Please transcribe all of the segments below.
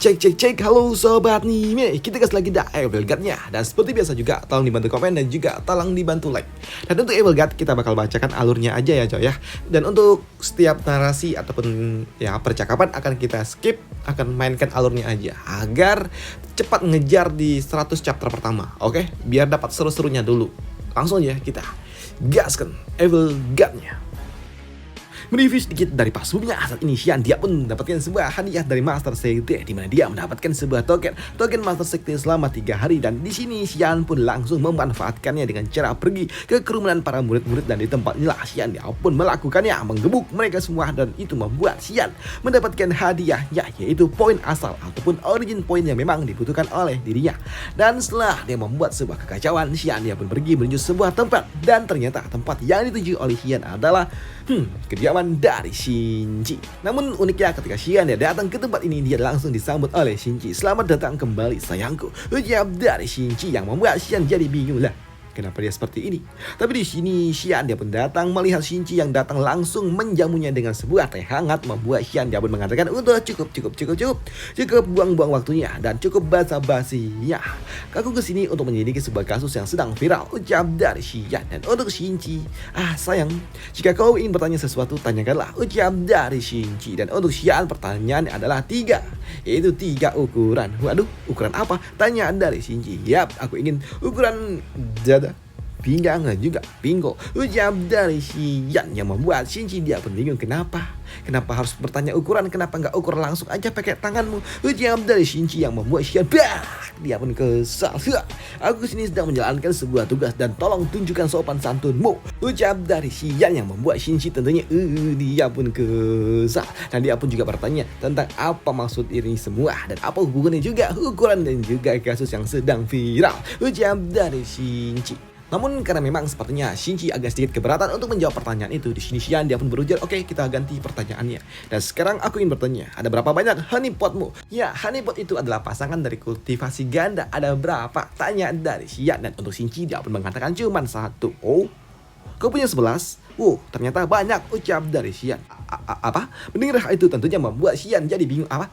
Cek, halo sobat nih, kita gas lagi dah Evil Guide-nya. Dan seperti biasa juga, tolong dibantu komen dan juga tolong dibantu like. Dan untuk Evil Guide, kita bakal bacakan alurnya aja ya coy ya. Dan untuk setiap narasi ataupun ya percakapan akan kita skip, akan mainkan alurnya aja agar cepat ngejar di 100 chapter pertama. Oke, biar dapat seru-serunya dulu. Langsung aja kita gaskan Evil Guide-nya. Mereview sedikit dari pas sebelumnya, saat ini Xian dia pun mendapatkan sebuah hadiah dari Master Sekte, di mana dia mendapatkan sebuah token Master Sekte selama 3 hari. Dan di sini Xian pun langsung memanfaatkannya dengan cara pergi ke kerumunan para murid-murid, dan di tempat inilah Xian dia pun melakukannya, menggebuk mereka semua, dan itu membuat Xian mendapatkan hadiahnya, yaitu poin asal ataupun origin point yang memang dibutuhkan oleh dirinya. Dan setelah dia membuat sebuah kekacauan, Xian dia pun pergi menuju sebuah tempat, dan ternyata tempat yang dituju oleh Xian adalah kediaman dari Shinji. Namun uniknya ketika Xian dia datang ke tempat ini, dia langsung disambut oleh Shinji. "Selamat datang kembali sayangku," ucap dari Shinji yang membuat Xian jadi bingung lah. Kenapa dia seperti ini? Tapi di sini Xian dia pun datang melihat Shinji yang datang langsung menjamunya dengan sebuah teh hangat, membuat Xian dia pun mengatakan udah cukup buang-buang waktunya dan cukup basa-basi ya. Aku kesini untuk menyelidiki sebuah kasus yang sedang viral, ucap dari Xian. Dan untuk Shinji, sayang, jika kau ingin bertanya sesuatu tanyakanlah, ucap dari Shinji. Dan untuk Xian pertanyaan adalah 3, yaitu 3 ukuran. Waduh, ukuran apa? Tanya dari Shinji. Yap, aku ingin ukuran dada, pinggang dan juga pinggul, ucap dari Xian yang membuat Shinji dia pun bingung. Kenapa harus bertanya ukuran? Kenapa nggak ukur langsung aja pakai tanganmu, ucap dari Shinji yang membuat Xian dia pun kesal. Aku sini sedang menjalankan sebuah tugas dan tolong tunjukkan sopan santunmu, ucap dari Xian yang membuat Shinji tentunya dia pun kesal. Dan dia pun juga bertanya tentang apa maksud ini semua dan apa hubungannya juga ukuran dan juga kasus yang sedang viral, ucap dari Shinji. Namun karena memang sepertinya Shinji agak sedikit keberatan untuk menjawab pertanyaan itu, di sini Xian dia pun berujar, "Oke, kita ganti pertanyaannya. Dan sekarang aku ingin bertanya, ada berapa banyak honeypotmu?" Ya, honeypot itu adalah pasangan dari kultivasi ganda. Ada berapa? Tanya dari Xian. Dan untuk Shinji dia pun mengatakan cuma 1. "Oh, kau punya 11? Wow, ternyata banyak," ucap dari Xian. Apa? Mendengar itu tentunya membuat Xian jadi bingung. Apa?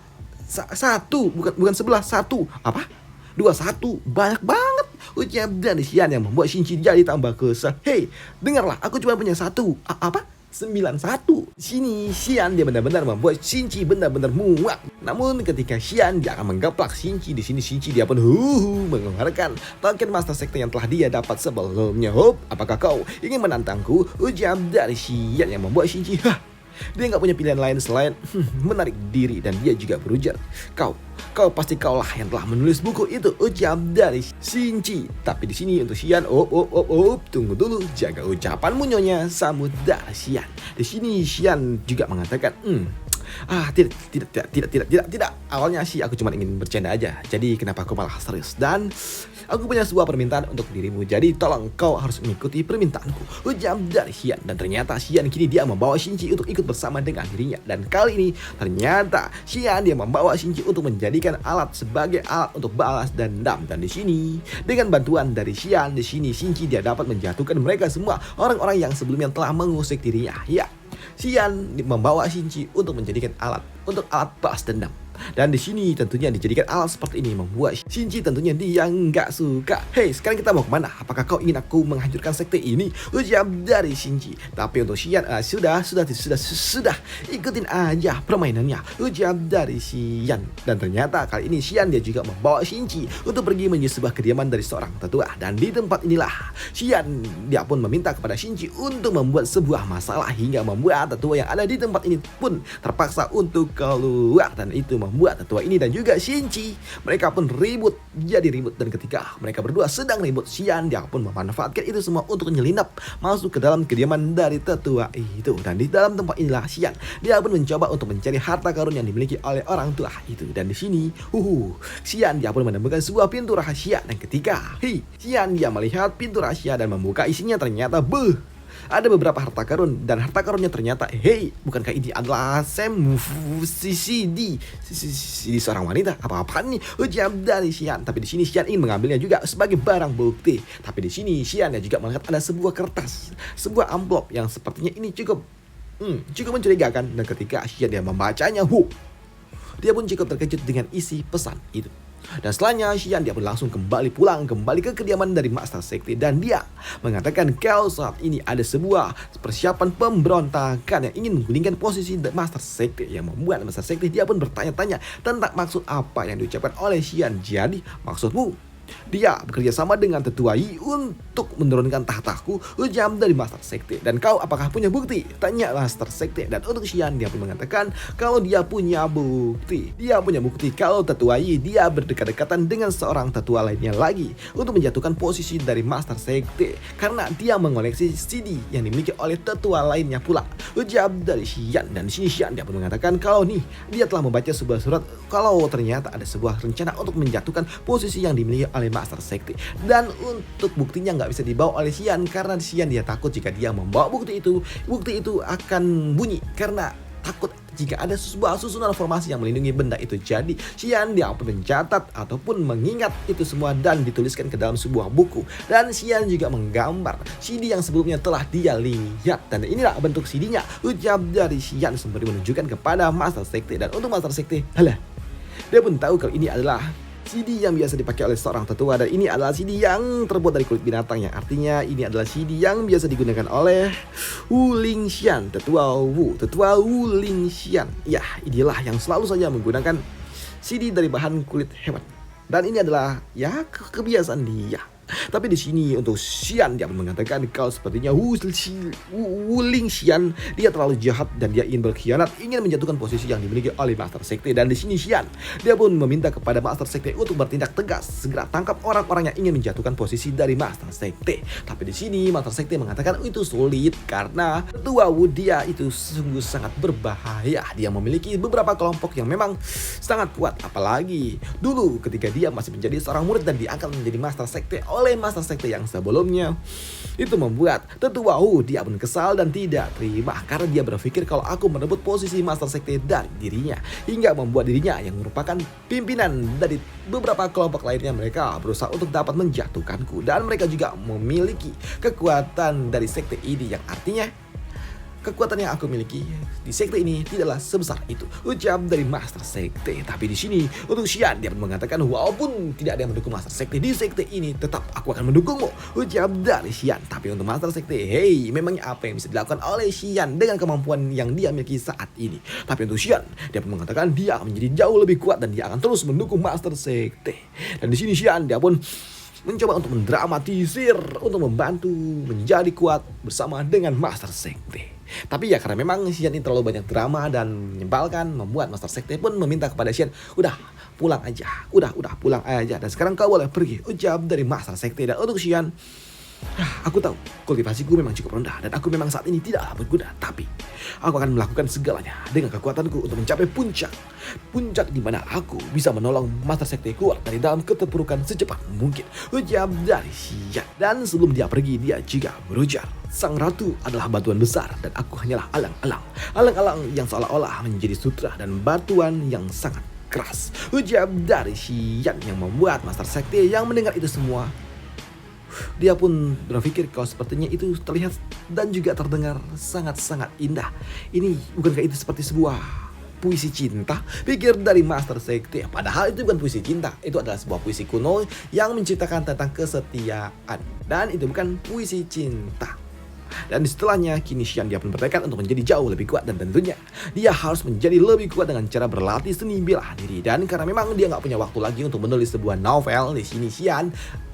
1, bukan 11, 1. Apa? 21, banyak banget, ucap dari Xian yang membuat Shinji jadi tambah kesal. "Hei, dengarlah, aku cuma punya 1. Apa? 91. Sini Xian dia benar-benar membuat Shinji benar-benar muak. Namun ketika Xian dia akan menggaplak Shinji, di sini Shinji dia pun mengeluarkan token Master Sekte yang telah dia dapat sebelumnya. "Hop, apakah kau ingin menantangku?" ucap dari Xian yang membuat Shinji dia nggak punya pilihan lain selain menarik diri, dan dia juga berujar, Kau pasti kaulah yang telah menulis buku itu," ucap dari Shinji. Tapi di sini untuk Xian, tunggu dulu, jaga ucapanmu nyonya, sambut dari Xian. Di sini Xian juga mengatakan, tidak. Awalnya sih aku cuma ingin bercanda aja. Jadi kenapa aku malah serius? Dan aku punya sebuah permintaan untuk dirimu. Jadi tolong kau harus mengikuti permintaanku, ucap dari Xian. Dan ternyata Xian kini dia membawa Shinji untuk ikut bersama dengan dirinya. Dan kali ini ternyata Xian dia membawa Shinji untuk menjadikan alat sebagai alat untuk balas dendam. Dan di sini dengan bantuan dari Xian, di sini Shinji dia dapat menjatuhkan mereka semua, orang-orang yang sebelumnya telah mengusik dirinya. Ya, Xian membawa Shinji untuk menjadikan alat balas dendam. Dan di sini tentunya dijadikan alat seperti ini membuat Shinji tentunya dia nggak suka. "Hei, sekarang kita mau kemana? Apakah kau ingin aku menghancurkan sekte ini?" ucap dari Shinji. Tapi untuk Xian, sudah, ikutin aja permainannya, ucap dari Xian. Dan ternyata kali ini Xian dia juga membawa Shinji untuk pergi menuju sebuah kediaman dari seorang tetua. Dan di tempat inilah Xian dia pun meminta kepada Shinji untuk membuat sebuah masalah, hingga membuat tetua yang ada di tempat ini pun terpaksa untuk keluar. Dan itu membuat tetua ini dan juga Shinji mereka pun ribut. Dan ketika mereka berdua sedang ribut, Xian dia pun memanfaatkan itu semua untuk menyelinap masuk ke dalam kediaman dari tetua itu. Dan di dalam tempat inilah Xian dia pun mencoba untuk mencari harta karun yang dimiliki oleh orang tua itu. Dan di sini Xian dia pun menemukan sebuah pintu rahasia. Dan ketika Xian dia melihat pintu rahasia dan membuka, isinya ternyata ada beberapa harta karun, dan harta karunnya ternyata, bukankah ini adalah CD seorang wanita? Apa-apaan nih, ucap dari Xian. Tapi di sini Xian ingin mengambilnya juga sebagai barang bukti. Tapi di sini Xian juga melihat ada sebuah kertas, sebuah amplop yang sepertinya ini cukup mencurigakan. Dan ketika Xian dia membacanya, dia pun cukup terkejut dengan isi pesan itu. Dan setelahnya Xian dia pun langsung kembali ke kediaman dari Master Sekte, dan dia mengatakan kalau saat ini ada sebuah persiapan pemberontakan yang ingin menggulingkan posisi Master Sekte, yang membuat Master Sekte dia pun bertanya-tanya tentang maksud apa yang diucapkan oleh Xian. Jadi maksudmu dia bekerja sama dengan Tetua Yi untuk menurunkan tahtaku, ujar dari Master Sekte. Dan kau apakah punya bukti? Tanya Master Sekte. Dan untuk Xian dia pun mengatakan kalau dia punya bukti. Dia punya bukti kalau Tetua Yi dia berdekat-dekatan dengan seorang tetua lainnya lagi untuk menjatuhkan posisi dari Master Sekte, karena dia mengoleksi CD yang dimiliki oleh tetua lainnya pula, ujar dari Xian. Dan di sini Xian dia pun mengatakan kalau dia telah membaca sebuah surat kalau ternyata ada sebuah rencana untuk menjatuhkan posisi yang dimiliki oleh Master Sekte, dan untuk buktinya nggak bisa dibawa oleh Xian karena Xian dia takut jika dia membawa bukti itu akan bunyi karena takut jika ada sebuah susunan formasi yang melindungi benda itu. Jadi Xian dia pun mencatat ataupun mengingat itu semua dan dituliskan ke dalam sebuah buku, dan Xian juga menggambar CD yang sebelumnya telah dia lihat, dan inilah bentuk CD-nya, ucap dari Xian sembari menunjukkan kepada Master Sekte. Dan untuk Master Sekte, dia pun tahu kalau ini adalah CD yang biasa dipakai oleh seorang tetua, dan ini adalah CD yang terbuat dari kulit binatang, yang artinya ini adalah CD yang biasa digunakan oleh Wu Lingxian, Tetua Wu Lingxian. Ya, inilah yang selalu saja menggunakan CD dari bahan kulit hewan, dan ini adalah ya kebiasaan dia. Tapi di sini untuk Xian dia mengatakan kalau sepertinya Wu Lingxian dia terlalu jahat dan dia ingin berkhianat, ingin menjatuhkan posisi yang dimiliki oleh Master Sekte. Dan di sini Xian dia pun meminta kepada Master Sekte untuk bertindak tegas, segera tangkap orang-orang yang ingin menjatuhkan posisi dari Master Sekte. Tapi di sini Master Sekte mengatakan itu sulit karena Tetua Wu dia itu sungguh sangat berbahaya. Dia memiliki beberapa kelompok yang memang sangat kuat, apalagi dulu ketika dia masih menjadi seorang murid dan diangkat menjadi Master Sekte oleh Master Sekte yang sebelumnya. Itu membuat Tetua Wu dia pun kesal dan tidak terima karena dia berpikir kalau aku merebut posisi Master Sekte dari dirinya, hingga membuat dirinya yang merupakan pimpinan dari beberapa kelompok lainnya mereka berusaha untuk dapat menjatuhkanku, dan mereka juga memiliki kekuatan dari sekte ini, yang artinya kekuatan yang aku miliki di sekte ini tidaklah sebesar itu, ucap dari Master Sekte. Tapi di sini untuk Xian dia pun mengatakan walaupun tidak ada yang mendukung Master Sekte di sekte ini, tetap aku akan mendukungmu, ucap dari Xian. Tapi untuk Master Sekte, memangnya apa yang bisa dilakukan oleh Xian dengan kemampuan yang dia miliki saat ini? Tapi untuk Xian dia pun mengatakan dia akan menjadi jauh lebih kuat dan dia akan terus mendukung Master Sekte. Dan di sini Xian dia pun mencoba untuk mendramatisir untuk membantu menjadi kuat bersama dengan Master Sekte. Tapi ya karena memang Xian ini terlalu banyak drama dan menyebalkan, membuat Master Sekte pun meminta kepada Xian, udah pulang aja, udah pulang aja, dan sekarang kau boleh pergi, ucap dari Master Sekte. Dan untuk Xian, aku tahu kultivasiku memang cukup rendah dan aku memang saat ini tidaklah berguna, tapi aku akan melakukan segalanya dengan kekuatanku untuk mencapai puncak di mana aku bisa menolong Master Sekte keluar dari dalam keterpurukan secepat mungkin, ucap dari Xian. Dan sebelum dia pergi, dia juga berujar, sang ratu adalah batuan besar dan aku hanyalah alang-alang yang seolah-olah menjadi sutra dan batuan yang sangat keras, ucap dari Xian, yang membuat Master Sekte yang mendengar itu semua dia pun berpikir kalau sepertinya itu terlihat dan juga terdengar sangat-sangat indah. Ini bukankah itu seperti sebuah puisi cinta? Pikir dari Master Sekte. Padahal itu bukan puisi cinta, itu adalah sebuah puisi kuno yang menceritakan tentang kesetiaan, dan itu bukan puisi cinta. Dan setelahnya kini Xian dia pun bertekad untuk menjadi jauh lebih kuat, dan tentunya dia harus menjadi lebih kuat dengan cara berlatih seni bela diri. Dan karena memang dia nggak punya waktu lagi untuk menulis sebuah novel, di sini Xian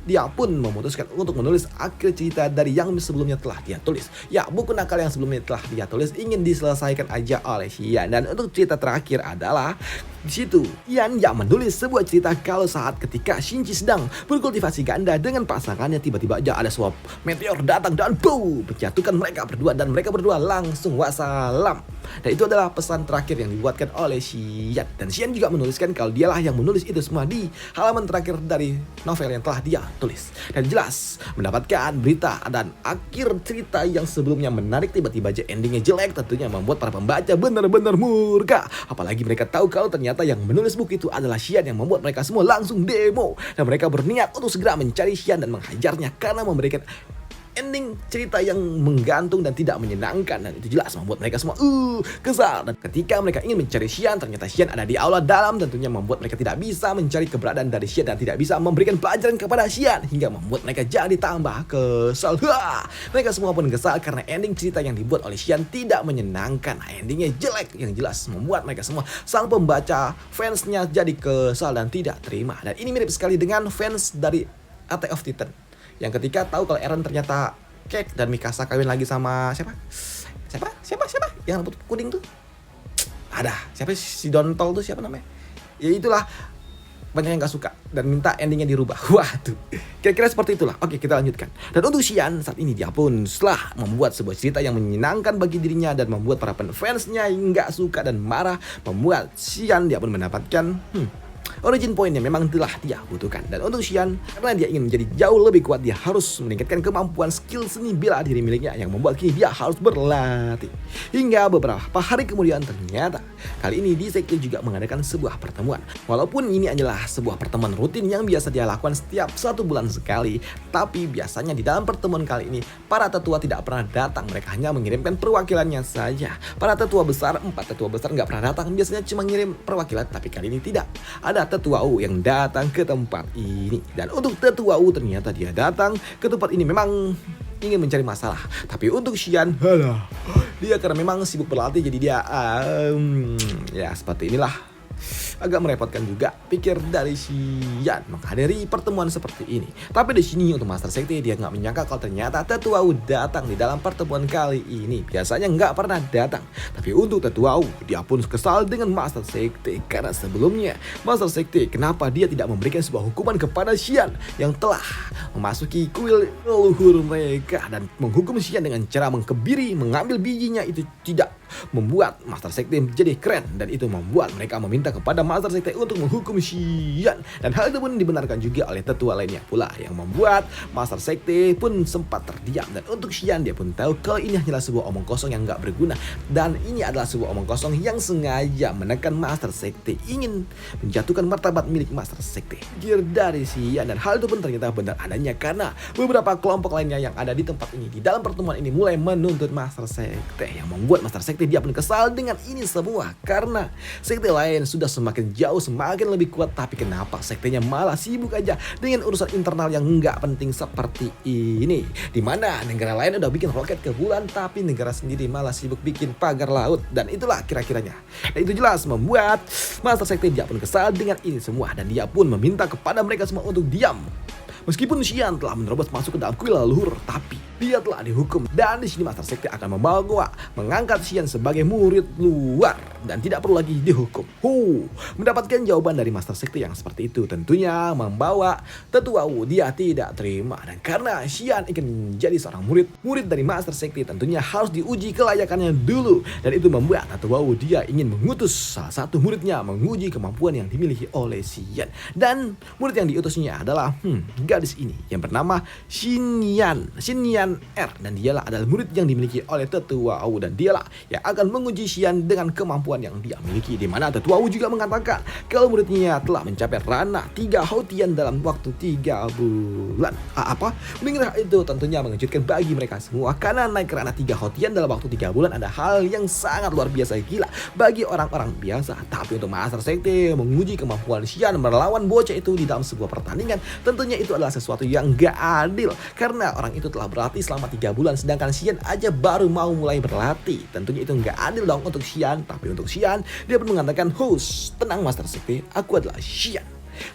dia pun memutuskan untuk menulis akhir cerita dari yang sebelumnya telah dia tulis. Ya, buku nakal yang sebelumnya telah dia tulis ingin diselesaikan aja oleh Xian. Dan untuk cerita terakhir adalah di situ Xian yang menulis sebuah cerita kalau saat ketika Shinji sedang berkultivasi ganda dengan pasangannya, tiba-tiba aja ada sebuah meteor datang dan menjatuhkan mereka berdua, dan mereka berdua langsung wassalam. Dan itu adalah pesan terakhir yang dibuatkan oleh Xian. Dan Xian juga menuliskan kalau dialah yang menulis itu semua di halaman terakhir dari novel yang telah dia tulis. Dan jelas mendapatkan berita dan akhir cerita yang sebelumnya menarik, tiba-tiba aja endingnya jelek, tentunya membuat para pembaca benar-benar murka. Apalagi mereka tahu kalau ternyata yang menulis buku itu adalah Xian, yang membuat mereka semua langsung demo. Dan mereka berniat untuk segera mencari Xian dan menghajarnya karena memberikan ending cerita yang menggantung dan tidak menyenangkan, dan itu jelas membuat mereka semua kesal. Dan ketika mereka ingin mencari Xian, ternyata Xian ada di aula dalam, tentunya membuat mereka tidak bisa mencari keberadaan dari Xian dan tidak bisa memberikan pelajaran kepada Xian, hingga membuat mereka jadi tambah kesal. Mereka semua pun kesal karena ending cerita yang dibuat oleh Xian tidak menyenangkan, endingnya jelek yang jelas membuat mereka semua sang pembaca fansnya jadi kesal dan tidak terima. Dan ini mirip sekali dengan fans dari Attack of Titan yang ketika tahu kalau Eren ternyata Cake dan Mikasa kawin lagi sama siapa yang rambut kuning tuh, ada siapa si Dontol tuh, siapa namanya, ya itulah, banyak yang gak suka dan minta endingnya dirubah. Wah tuh, kira-kira seperti itulah. Oke, kita lanjutkan. Dan untuk Xian saat ini, dia pun setelah membuat sebuah cerita yang menyenangkan bagi dirinya dan membuat para fansnya nggak suka dan marah, membuat Xian dia pun mendapatkan origin point yang memang telah dia butuhkan. Dan untuk Xian, karena dia ingin menjadi jauh lebih kuat, dia harus meningkatkan kemampuan skill seni bela diri miliknya, yang membuat kini dia harus berlatih. Hingga beberapa hari kemudian ternyata kali ini di sekte juga mengadakan sebuah pertemuan. Walaupun ini adalah sebuah pertemuan rutin yang biasa dia lakukan setiap 1 bulan sekali, tapi biasanya di dalam pertemuan kali ini para tetua tidak pernah datang, mereka hanya mengirimkan perwakilannya saja. Para tetua besar, 4 tetua besar nggak pernah datang, biasanya cuma ngirim perwakilan, tapi kali ini tidak. Ada tetua U yang datang ke tempat ini. Dan untuk tetua U ternyata dia datang ke tempat ini memang ingin mencari masalah. Tapi untuk Xian, dia karena memang sibuk berlatih, jadi dia ya seperti inilah. Agak merepotkan juga pikir dari Xian menghadiri pertemuan seperti ini. Tapi di sini untuk Master Sekte, dia nggak menyangka kalau ternyata Tetua U datang di dalam pertemuan kali ini. Biasanya nggak pernah datang. Tapi untuk Tetua U, dia pun kesal dengan Master Sekte karena sebelumnya Master Sekte kenapa dia tidak memberikan sebuah hukuman kepada Xian yang telah memasuki kuil leluhur mereka dan menghukum Xian dengan cara mengkebiri, mengambil bijinya. Itu tidak membuat Master Sekte menjadi keren, dan itu membuat mereka meminta kepada Master Sekte untuk menghukum Xian. Dan hal itu pun dibenarkan juga oleh tetua lainnya pula, yang membuat Master Sekte pun sempat terdiam. Dan untuk Xian, dia pun tahu kalau ini hanyalah sebuah omong kosong yang gak berguna, dan ini adalah sebuah omong kosong yang sengaja menekan Master Sekte, ingin menjatuhkan martabat milik Master Sekte dari Xian. Dan hal itu pun ternyata benar adanya karena beberapa kelompok lainnya yang ada di tempat ini, di dalam pertemuan ini, mulai menuntut Master Sekte, yang membuat Master Sekte dia pun kesal dengan ini semua karena sekte lain sudah semakin jauh, semakin lebih kuat, tapi kenapa sektenya malah sibuk aja dengan urusan internal yang nggak penting seperti ini, dimana negara lain udah bikin roket ke bulan, tapi negara sendiri malah sibuk bikin pagar laut. Dan itulah kira-kiranya, dan itu jelas membuat Master Sekte dia pun kesal dengan ini semua, dan dia pun meminta kepada mereka semua untuk diam. Meskipun Xian telah menerobos masuk ke dalam kuil leluhur, tapi dia telah dihukum. Dan di sini Master Sekte akan mengangkat Xian sebagai murid luar dan tidak perlu lagi dihukum. Mendapatkan jawaban dari Master Sekte yang seperti itu tentunya membawa Tetua U dia tidak terima. Dan karena Xian ingin menjadi seorang murid dari Master Sekte, tentunya harus diuji kelayakannya dulu. Dan itu membuat Tetua U dia ingin mengutus salah satu muridnya menguji kemampuan yang dimiliki oleh Xian. Dan murid yang diutusnya adalah gadis ini yang bernama Xinyan R, dan dialah adalah murid yang dimiliki oleh Tetua U, dan dialah yang akan menguji Xian dengan kemampuan yang dia miliki, di mana Tetua U juga mengatakan kalau muridnya telah mencapai ranah 3 Hautian dalam waktu 3 bulan. Mendengar itu tentunya mengejutkan bagi mereka semua, karena naik ke ranah 3 Hautian dalam waktu 3 bulan ada hal yang sangat luar biasa gila bagi orang-orang biasa. Tapi untuk Master Sekte menguji kemampuan Xian melawan bocah itu di dalam sebuah pertandingan, tentunya itu adalah sesuatu yang gak adil, karena orang itu telah berlatih selama 3 bulan sedangkan Xian aja baru mau mulai berlatih. Tentunya itu gak adil dong untuk Xian. Tapi untuk Xian, dia pun mengatakan, tenang Master Sekte, aku adalah Xian,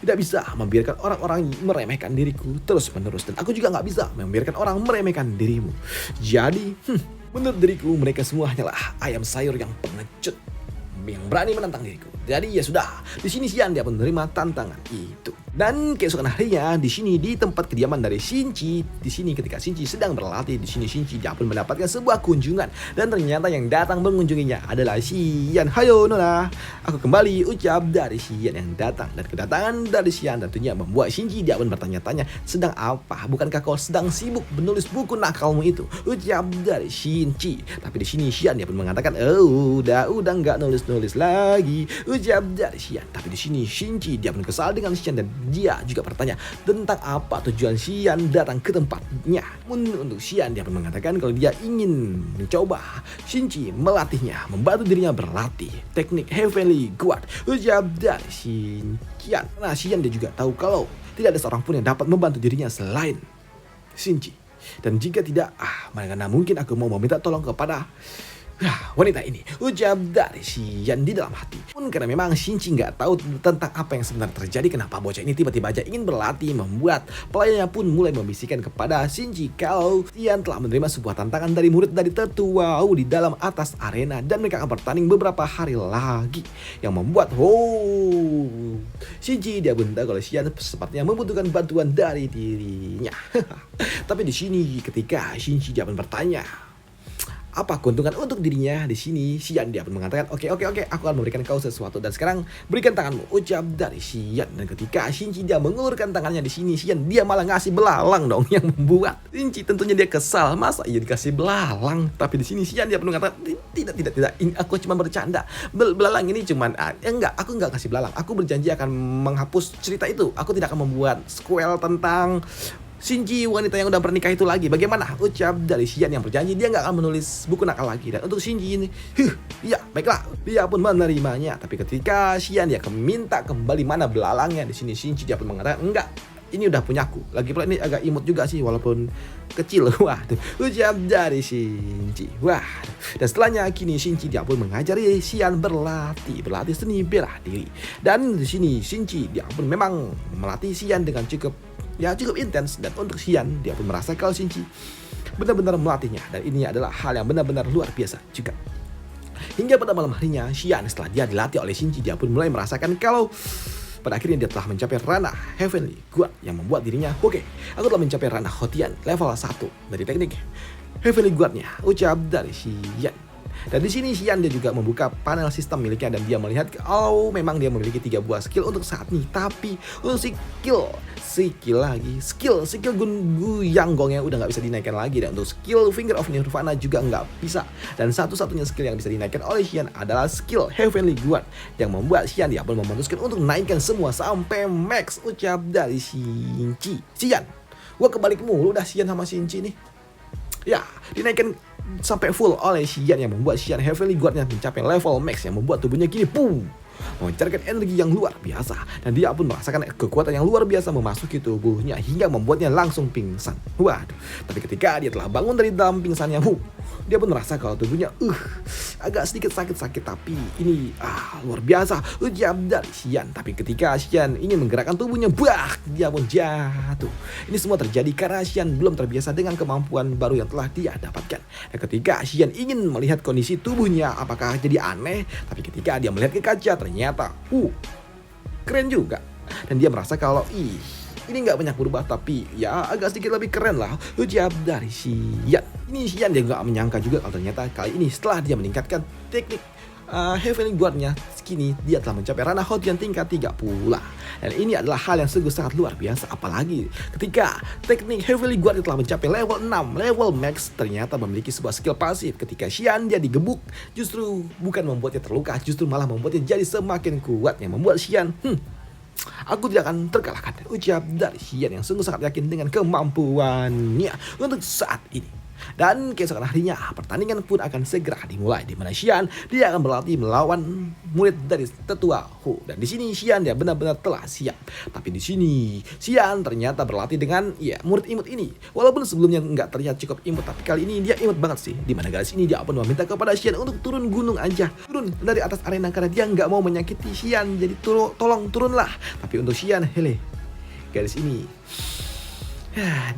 tidak bisa membiarkan orang-orang meremehkan diriku terus menerus, dan aku juga gak bisa membiarkan orang meremehkan dirimu. Jadi menurut diriku mereka semua hanyalah ayam sayur yang pengecut yang berani menantang diriku. Jadi ya sudah, di sini Xian dia pun menerima tantangan itu. Dan keesokan harinya di sini di tempat kediaman dari Shinji, di sini ketika Shinji sedang berlatih, di sini Shinji dia pun mendapatkan sebuah kunjungan, dan ternyata yang datang mengunjunginya adalah Xian. Hayo Nona, aku kembali, ucap dari Xian yang datang. Dan kedatangan dari Xian tentunya membuat Shinji dia pun bertanya-tanya, sedang apa? Bukankah kau sedang sibuk menulis buku nakalmu itu? Ucap dari Shinji. Tapi di sini Xian dia pun mengatakan, udah nggak nulis lagi, ucap dari Xian. Tapi di sini Shinji dia pun kesal dengan Xian dan dia juga bertanya tentang apa tujuan Xian datang ke tempatnya. Untuk Xian, dia pun mengatakan kalau dia ingin mencoba Shinji melatihnya, membantu dirinya berlatih teknik Heavenly Guard. Ucap dari Xian. Nah, Xian dia juga tahu kalau tidak ada seorang pun yang dapat membantu dirinya selain Shinji. Dan jika tidak, mana mungkin aku mau meminta tolong kepada wanita ini, ucap dari Xian di dalam hati. Pun karena memang Shinji nggak tahu tentang apa yang sebenarnya terjadi, kenapa bocah ini tiba-tiba aja ingin berlatih, membuat pelayannya pun mulai membisikkan kepada Shinji kalau Xian telah menerima sebuah tantangan dari murid dari tetua di dalam atas arena dan mereka akan bertanding beberapa hari lagi, yang membuat Shinji dia benda kalau Xian sepertinya membutuhkan bantuan dari dirinya. Tapi di sini ketika Shinji dia pun bertanya apa keuntungan untuk dirinya di sini, Xian dia pun mengatakan oke, aku akan memberikan kau sesuatu dan sekarang berikan tanganmu, ucap dari Xian. Dan ketika Shinji dia mengulurkan tangannya di sini, Xian dia malah ngasih belalang dong, yang membuat Shinji tentunya dia kesal, masa iya dikasih belalang. Tapi di sini Xian dia pun mengatakan tidak, ini aku cuma bercanda, belalang ini cuman enggak, aku enggak kasih belalang, aku berjanji akan menghapus cerita itu, aku tidak akan membuat sequel tentang Shinji wanita yang udah bernikah itu lagi. Bagaimana? Ucap dari Xian yang berjanji dia nggak akan menulis buku nakal lagi. Dan untuk Shinji ini, ya baiklah, dia pun menerimanya. Tapi ketika Xian dia minta kembali mana belalangnya, di sini Shinji dia pun mengatakan enggak, ini udah punyaku. Lagi pula ini agak imut juga sih walaupun kecil. Waduh, ucap dari Shinji. Wah, dan setelahnya kini Shinji dia pun mengajari Xian berlatih seni bela diri. Dan di sini Shinji dia pun memang melatih Xian dengan cukup intens, dan untuk Xian dia pun merasa kalau Shinji benar-benar melatihnya dan ini adalah hal yang benar-benar luar biasa juga. Hingga pada malam harinya Xian setelah dia dilatih oleh Shinji, dia pun mulai merasakan kalau pada akhirnya dia telah mencapai ranah Heavenly Guard yang membuat dirinya oke, aku telah mencapai ranah Hotian level 1 dari teknik Heavenly Guard-nya, ucap dari Xian. Dan di sini Xian dia juga membuka panel sistem miliknya dan dia melihat memang dia memiliki 3 buah skill untuk saat ini. Tapi untuk skill Guyang Gongnya udah nggak bisa dinaikkan lagi, dan untuk skill Finger of Nirvana juga nggak bisa. Dan satu-satunya skill yang bisa dinaikkan oleh Xian adalah skill Heavenly Guard yang membuat Xian dia pun memutuskan untuk naikkan semua sampai max, ucap dari Shinji. Xian, gua kebalik mulu udah Xian sama Shinji nih. Ya, dinaikkan sampai full oleh Xian yang membuat Xian Heavenly Guard-nya mencapai level max yang membuat tubuhnya kini memancarkan energi yang luar biasa, dan dia pun merasakan kekuatan yang luar biasa memasuki tubuhnya hingga membuatnya langsung pingsan. Waduh, tapi ketika dia telah bangun dari dalam pingsannya, dia pun merasa kalau tubuhnya agak sedikit sakit-sakit, tapi ini luar biasa, ucap dari Xian. Tapi ketika Xian ingin menggerakkan tubuhnya, dia pun jatuh. Ini semua terjadi karena Xian belum terbiasa dengan kemampuan baru yang telah dia dapatkan. Dan ketika Xian ingin melihat kondisi tubuhnya apakah jadi aneh, tapi ketika dia melihat ke kaca ternyata keren juga. Dan dia merasa kalau ini nggak banyak berubah, tapi ya agak sedikit lebih keren lah, ucap dari Xian. Ini Xian dia nggak menyangka juga kalau ternyata kali ini setelah dia meningkatkan teknik Heavenly Guard-nya, kini dia telah mencapai ranah Hotian tingkat 3 pula. Dan ini adalah hal yang sungguh sangat luar biasa, apalagi ketika teknik Heavenly Guard telah mencapai level 6, level max, ternyata memiliki sebuah skill pasif. Ketika Xian dia digebuk, justru bukan membuatnya terluka, justru malah membuatnya jadi semakin kuat, yang membuat Xian aku tidak akan terkalahkan, ucap dari Xian yang sungguh sangat yakin dengan kemampuannya untuk saat ini. Dan keesokan harinya pertandingan pun akan segera dimulai, di mana Xian dia akan berlatih melawan murid dari tetua Hu. Dan di sini Xian dia benar-benar telah siap. Tapi di sini Xian ternyata berlatih dengan murid imut ini. Walaupun sebelumnya nggak terlihat cukup imut, tapi kali ini dia imut banget sih. Di mana garis ini dia pun meminta kepada Xian untuk turun gunung aja, turun dari atas arena karena dia nggak mau menyakiti Xian. Jadi tolong turunlah. Tapi untuk Xian, garis ini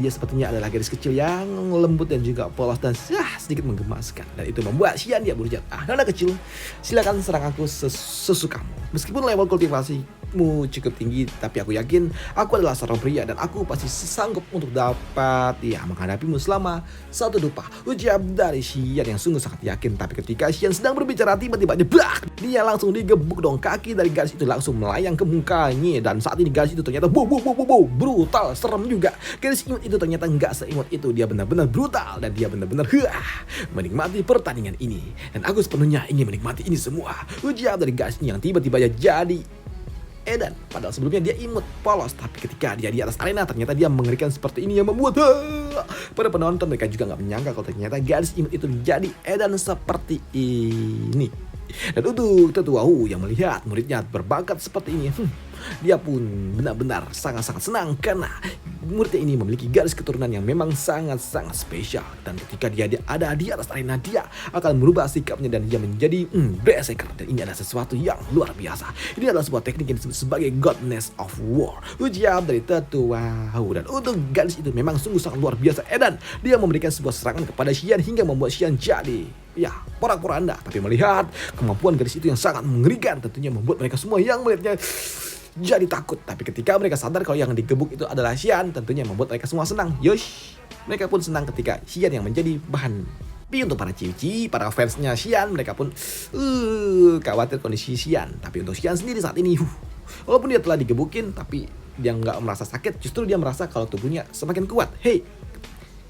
dia sepertinya adalah garis kecil yang lembut dan juga polos dan sedikit menggemaskan. Dan itu membuat Xian dia berujar, nona kecil, silakan serang aku sesukamu. Meskipun level kultivasimu cukup tinggi, tapi aku yakin aku adalah seorang pria dan aku pasti sanggup untuk dapat menghadapimu selama satu dupa, ucap dari Xian yang sungguh sangat yakin. Tapi ketika Xian sedang berbicara, tiba-tiba dia langsung digebuk dong, kaki dari garis itu langsung melayang ke mukanya. Dan saat ini garis itu ternyata brutal, serem juga. Garis imut itu ternyata nggak seimut itu, dia benar-benar brutal dan dia benar-benar menikmati pertandingan ini. Dan aku sepenuhnya ingin menikmati ini semua, ujar dari garis yang tiba-tiba jadi Edan. Padahal sebelumnya dia imut, polos, tapi ketika dia di atas arena ternyata dia mengerikan seperti ini yang membuat para penonton mereka juga nggak menyangka kalau ternyata gadis imut itu menjadi Edan seperti ini. Dan untuk tetua Wu yang melihat muridnya berbakat seperti ini, dia pun benar-benar sangat-sangat senang karena muridnya ini memiliki garis keturunan yang memang sangat-sangat spesial. Dan ketika dia ada di atas arena, dia akan merubah sikapnya dan dia menjadi berserker. Dan ini adalah sesuatu yang luar biasa. Ini adalah sebuah teknik yang disebut sebagai Godness of War, ujar dari tetua Wu. Dan untuk garis itu memang sungguh sangat luar biasa. Edan, dia memberikan sebuah serangan kepada Xian hingga membuat Xian jadi porak-poranda. Tapi melihat kemampuan garis itu yang sangat mengerikan, tentunya membuat mereka semua yang melihatnya jadi takut. Tapi ketika mereka sadar kalau yang digebuk itu adalah Xian, tentunya membuat mereka semua senang. Yosh, mereka pun senang ketika Xian yang menjadi bahan. Tapi untuk para cici, para fansnya Xian, mereka pun khawatir kondisi Xian. Tapi untuk Xian sendiri saat ini, walaupun dia telah digebukin, tapi dia nggak merasa sakit. Justru dia merasa kalau tubuhnya semakin kuat. Hey,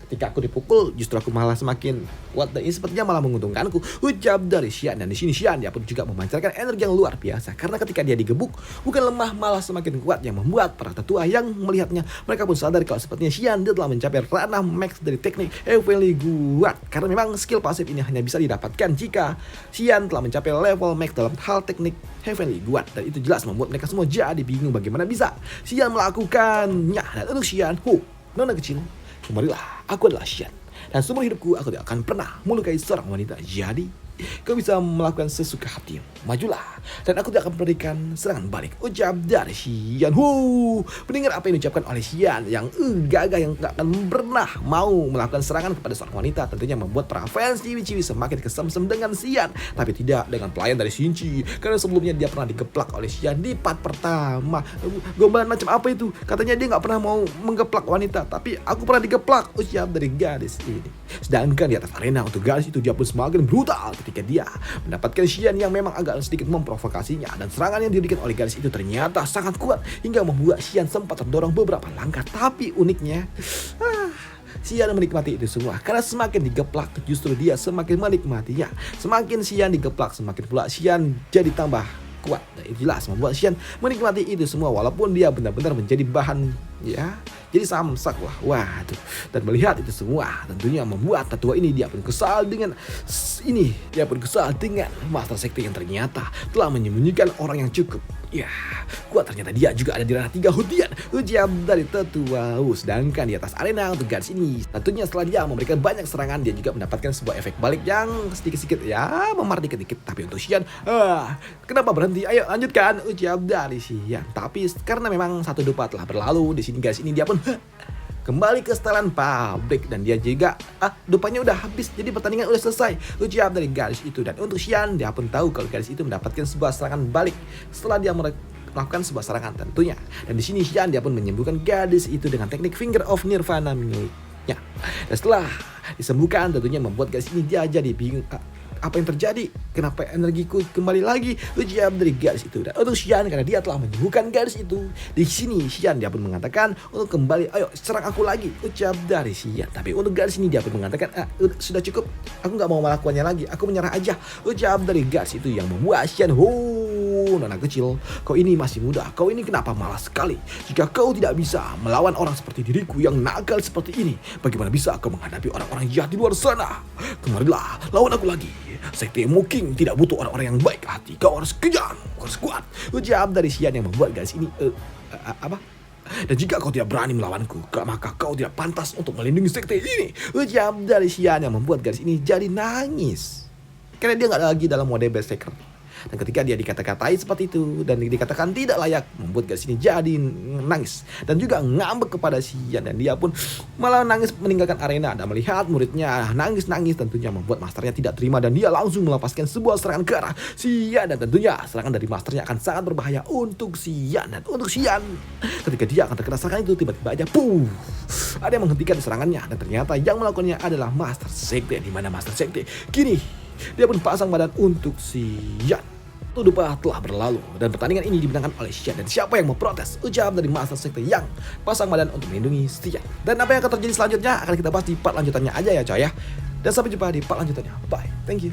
ketika aku dipukul, justru aku malah semakin kuat dan ini sepertinya malah menguntungkanku, ucap dari Xian. Dan di sini Xian dia pun juga memancarkan energi yang luar biasa karena ketika dia digebuk bukan lemah malah semakin kuat yang membuat para tetua yang melihatnya mereka pun sadar kalau sepertinya Xian dia telah mencapai ranah max dari teknik Heavenly Guard karena memang skill pasif ini hanya bisa didapatkan jika Xian telah mencapai level max dalam hal teknik Heavenly Guard. Dan itu jelas membuat mereka semua jadi bingung bagaimana bisa Xian melakukannya. Dan untuk Xian, nona kecil, kemarilah, aku adalah Xian. Dan seumur hidupku aku tidak akan pernah melukai seorang wanita. Jadi kau bisa melakukan sesuka hatimu. Majulah, dan aku tidak akan memberikan serangan balik, ucap dari Xian. Mendengar apa yang diucapkan oleh Xian yang gagah, yang gak akan pernah mau melakukan serangan kepada seorang wanita, tentunya membuat para fans ciwi-ciwi semakin kesemsem dengan Xian. Tapi tidak dengan pelayan dari Shinji, karena sebelumnya dia pernah digeplak oleh Xian di part pertama. Gombalan macam apa itu? Katanya dia gak pernah mau menggeplak wanita, tapi aku pernah digeplak, ucap dari gadis ini. Sedangkan di atas arena untuk gadis itu dia pun semakin brutal ketika dia mendapatkan Xian yang memang agak sedikit memprovokasinya. Dan serangan yang diberikan oleh gadis itu ternyata sangat kuat hingga membuat Xian sempat terdorong beberapa langkah. Tapi uniknya Xian menikmati itu semua karena semakin digeplak justru dia semakin menikmatinya. Semakin Xian digeplak semakin pula Xian jadi tambah kuat. Dan itu jelas membuat Xian menikmati itu semua walaupun dia benar-benar menjadi bahan jadi samsak lah. Waduh. Dan melihat itu semua tentunya membuat tetua ini dia pun kesal dengan Master Sekte yang ternyata telah menyembunyikan orang yang cukup kuat. Ternyata dia juga ada di ranah 3 hutian, ujar dari tetua Wu. Sedangkan di atas arena untuk gadis ini tentunya setelah dia memberikan banyak serangan, dia juga mendapatkan sebuah efek balik yang sedikit-sedikit memar dikit-dikit. Tapi untuk Xian, kenapa berhenti? Ayo lanjutkan, ujar dari Xian. Tapi karena memang satu dupa telah berlalu, di sini gadis ini dia pun kembali ke setelan pabrik dan dia juga dupanya udah habis, jadi pertandingan udah selesai, ucap dari gadis itu. Dan untuk Xian, dia pun tahu kalau gadis itu mendapatkan sebuah serangan balik setelah dia melakukan sebuah serangan tentunya. Dan di sini Xian dia pun menyembuhkan gadis itu dengan teknik Finger of Nirvana miliknya. Dan setelah disembuhkan tentunya membuat gadis ini dia jadi bingung, apa yang terjadi? Kenapa energiku kembali lagi? Ucap dari gadis itu. Dan untuk Xian, karena dia telah menyembuhkan gadis itu, di sini Xian dia pun mengatakan untuk kembali, ayo serang aku lagi, ucap dari Xian. Tapi untuk gadis ini dia pun mengatakan, sudah cukup, aku nggak mau melakukannya lagi, aku menyerah aja, ucap dari gadis itu yang membuat Xian, nona kecil, kau ini masih muda, kau ini kenapa malas sekali? Jika kau tidak bisa melawan orang seperti diriku yang nakal seperti ini, bagaimana bisa kau menghadapi orang-orang jahat di luar sana? Kemarilah, lawan aku lagi. Sekte King tidak butuh orang-orang yang baik hati. Kau harus kejar, kau harus kuat, ucap dari Xian yang membuat gadis ini dan jika kau tidak berani melawanku, maka kau tidak pantas untuk melindungi sekte ini, ucap dari Xian yang membuat gadis ini jadi nangis karena dia nggak lagi dalam mode berserker. Dan ketika dia dikata-katai seperti itu dan dikatakan tidak layak, membuat gadis ini jadi nangis dan juga ngambek kepada Xian. Dan dia pun malah nangis meninggalkan arena dan melihat muridnya nangis-nangis, tentunya membuat masternya tidak terima dan dia langsung melepaskan sebuah serangan ke arah Xian. Dan tentunya serangan dari masternya akan sangat berbahaya untuk Xian. Dan untuk Xian, ketika dia akan terkena serangan itu, tiba-tiba aja ada yang menghentikan serangannya. Dan ternyata yang melakukannya adalah Master Sekte, di mana Master Sekte kini dia pun pasang badan untuk Xian. Satu dupa telah berlalu dan pertandingan ini dimenangkan oleh Xian. Dan siapa yang mau protes? Ucap dari Master Sekte yang pasang badan untuk melindungi Xian. Dan apa yang akan terjadi selanjutnya akan kita bahas di part lanjutannya aja ya coy ya. Dan sampai jumpa di part lanjutannya. Bye, thank you.